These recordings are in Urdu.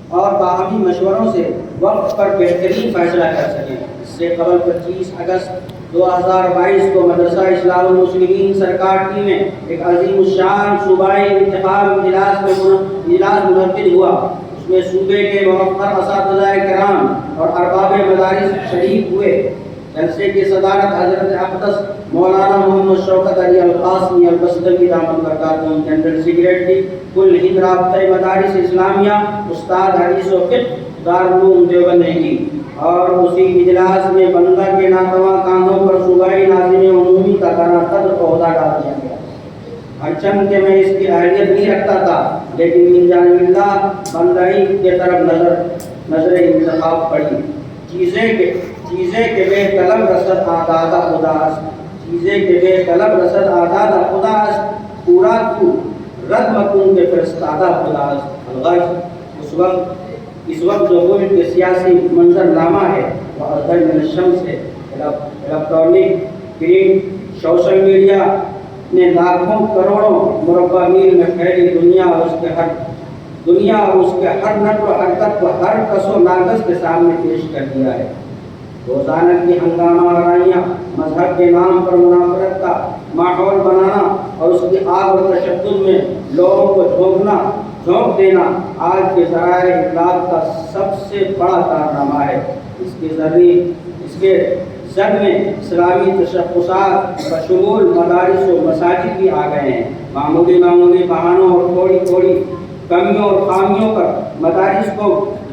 اور باہمی مشوروں سے وقت پر بہترین فیصلہ کر سکیں۔ اس سے قبل 25 اگست 2022 کو مدرسہ اصلاح المسلمین سرکاٹی میں ایک عظیم الشان صوبائی انتخاب اجلاس منعقد ہوا۔ اس میں صوبے کے موقر اساتذہ کرام اور ارباب مدارس شریک ہوئے۔ جلسے کی صدارت حضرت اقدس مولانا محمد شوکت علی القاسمی البستوی دامت برکاتہم، جنرل سیکریٹری کل ہند رابطہ مدارس اسلامیہ، استاد حدیث و فقہ دارالعلوم دیوبند نے کی، اور اسی اجلاس میں بندہ کے ناتواں کاندھوں پر صوبائی ناظم عمومی کا قدر عہدہ ڈال دیا گیا۔ اگرچہ کہ میں اس کی اہلیت نہیں رکھتا تھا، لیکن من جانب اللہ بندائی کی طرف نظر انتخاب پڑی۔ چیزیں کے بے طلب رسد آداد خدا است، چیزیں کے بے طلب رسد آداد خدا است، پورا تو رد مکن کے فرستادہ خدا است۔ الغرض اس وقت جو ملک کے سیاسی منظر نامہ ہے وہ ازدر من الشمس ہے۔ الیکٹرانک، پرنٹ، سوشل میڈیا نے لاکھوں کروڑوں مربع میل میں پھیلی دنیا اور اس کے ہر نقل و حرکت کو ہر کس و ناقص کے سامنے پیش کر دیا ہے۔ روزانہ کی ہنگامہ آرائیاں، مذہب کے نام پر منافرت کا ماحول بنانا اور اس کی آگ و تشدد میں لوگوں کو جھونک دینا آج کے ذرائع ابلاغ کا سب سے بڑا کارنامہ ہے۔ اس کے زد میں اسلامی تشخصات بشمول مدارس و مساجد بھی آ گئے ہیں۔ معمولی بہانوں اور تھوڑی کمیوں اور خامیوں پر مدارس کو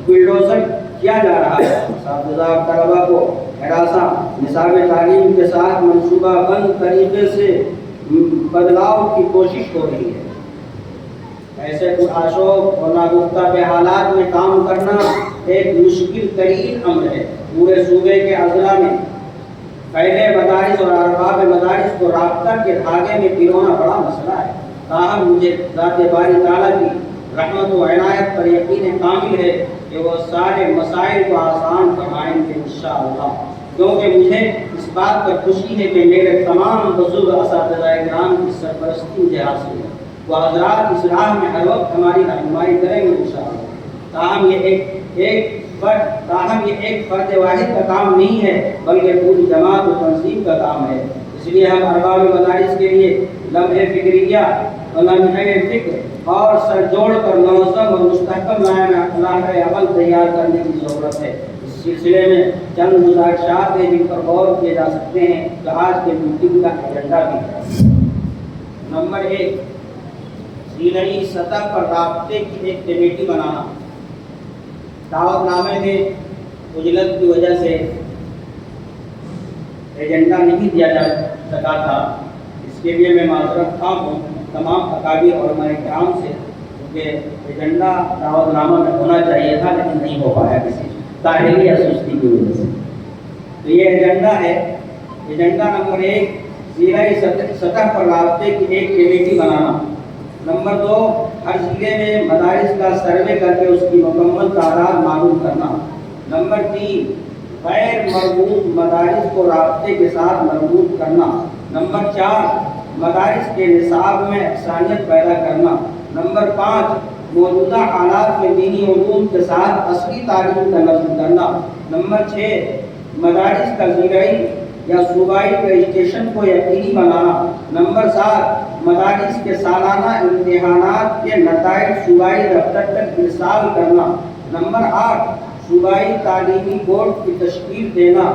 بلڈوزر کیا جا رہا ہے۔ اساتذہ اور طلبہ کو ہراساں نصاب تعلیم کے ساتھ منصوبہ بند طریقے سے بدلاؤ کی کوشش ہو رہی ہے۔ ایسے پرآشوب اور ناگفتہ کے حالات میں کام کرنا ایک مشکل ترین امر ہے۔ پورے صوبے کے اضلاع میں پہلے مدارس اور ارباب مدارس کو رابطہ کے دھاگے میں پیرونا بڑا مسئلہ ہے۔ تاہم مجھے ذات باری تعالیٰ کی رحمت و عنایت پر یقین کامل ہے کہ وہ سارے مسائل کو آسان فرمائیں گے انشاءاللہ، کیونکہ مجھے اس بات پر خوشی ہے کہ میرے تمام بزرگ اساتذہ کرام کی سرپرستی مجھے حاصل ہے۔ وہ حضرات اس راہ میں ہر وقت ہماری رہنمائی کریں گے انشاءاللہ۔ تاہم یہ ایک فرد واحد کا کام نہیں ہے، بلکہ پوری جماعت و تنظیم کا کام ہے۔ اس لیے ہم ارباب مدارس کے لیے لمحہ فکریہ اور لمحہ فکر اور سر جوڑ کر منظم اور مستحکم نامۂ عمل تیار کرنے کی ضرورت ہے۔ اس سلسلے میں چند گزارشات ہیں جن پر غور کیے جا سکتے ہیں جو آج کے میٹنگ کا ایجنڈا بھی ہے۔ نمبر 1، ضلعی سطح پر رابطے کی ایک کمیٹی بنانا۔ دعوت نامے میں عجلت کی وجہ سے ایجنڈا نہیں دیا جا سکا تھا، اس کے لیے میں معذرت خواہ ہوں تمام اکابر علماء کرام سے، کیونکہ ایجنڈا دعوت نامہ میں ہونا چاہیے تھا لیکن نہیں ہو پایا کسی تاخیری یا سستی کی وجہ سے۔ تو یہ ایجنڈا ہے۔ ایجنڈا نمبر 1، ضلعی سطح پر رابطے کی ایک کمیٹی بنانا۔ نمبر 2، ہر ضلع میں مدارس کا سروے کر کے اس کی مکمل تعداد معلوم کرنا۔ نمبر 3، غیر مربوط مدارس کو رابطے کے ساتھ مربوط کرنا۔ نمبر 4، مدارس کے نصاب میں یکسانیت پیدا کرنا۔ نمبر 5، موجودہ حالات میں دینی علوم کے ساتھ اصلی تعلیم کا نظم کرنا۔ نمبر 6، مدارس کا ضلعی یا صوبائی رجسٹریشن کو یقینی بنانا۔ نمبر 7، مدارس کے سالانہ امتحانات کے نتائج صوبائی دفتر تک ارسال کرنا۔ نمبر 8، صوبائی تعلیمی بورڈ کی تشکیل دینا،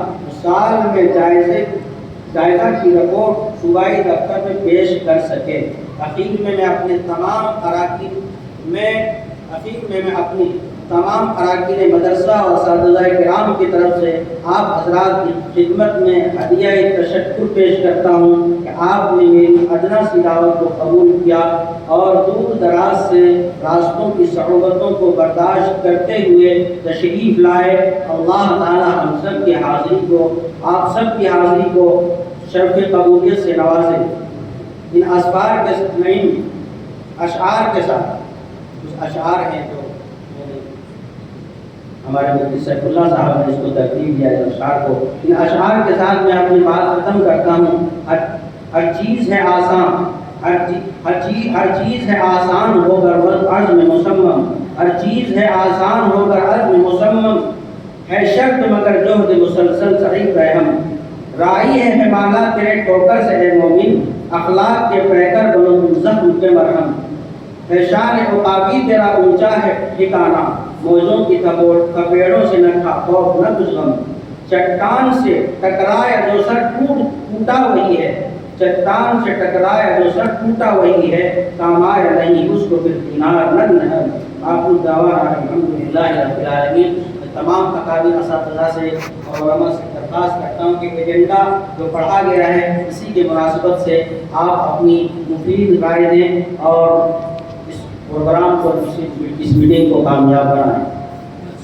سال میں جائزہ کی رپورٹ صوبائی دفتر میں پیش کر سکے۔ اخیر میں میں اپنے تمام اراکین مدرسہ اور اساتذہ کرام کی طرف سے آپ حضرات کی خدمت میں ہدیہ تشکر پیش کرتا ہوں کہ آپ نے میری ادنا سی دعوت کو قبول کیا اور دور دراز سے راستوں کی صعوبتوں کو برداشت کرتے ہوئے تشریف لائے۔ اللہ تعالی ہم سب کی حاضری کو، آپ سب کی حاضری کو شرف قبولیت سے نوازے۔ ان اشعار کے ساتھ کچھ اشعار ہیں جو ہمارے مفتی سیف اللہ صاحب نے اس کو ترتیب دیا ہے اشعار کو۔ ان اشعار کے ساتھ میں اپنی بات ختم کرتا ہوں۔ ہر چیز ہے آسان، ہر چیز ہے آسان وہ گر عرض میں مسمم، ہر چیز ہے آسان ہو کر عزم مصمم، ہے شرط مگر جہد مسلسل صحیح رحم، رائی ہے ہمالا تیرے ٹھوکر سے اے مومن، اخلاق کے پیکر بنو تم زخم پہ مرہم، ہے شان عقابی تیرا اونچا ہے ٹھکانہ، موجوں کی تھپیڑوں سے نہ کھا خوف نہ کچھ غم، چٹان سے ٹکرایا جو سر ٹوٹا وہی ہے، چٹان سے ٹکرایا جو سر ٹوٹا وہی ہے، کام آیا نہیں اس کو پھر دینار نہ نہر، آخر دعوانا الحمدللہ رب العالمین۔ تمام اکابر اساتذہ سے اور علماء سے درخواست کرتا ہوں کہ ایجنڈا جو پڑھا گیا ہے اسی کے مناسبت سے آپ اپنی مفید رائے دیں اور اس پروگرام کو، اس میٹنگ کو کامیاب بنائیں۔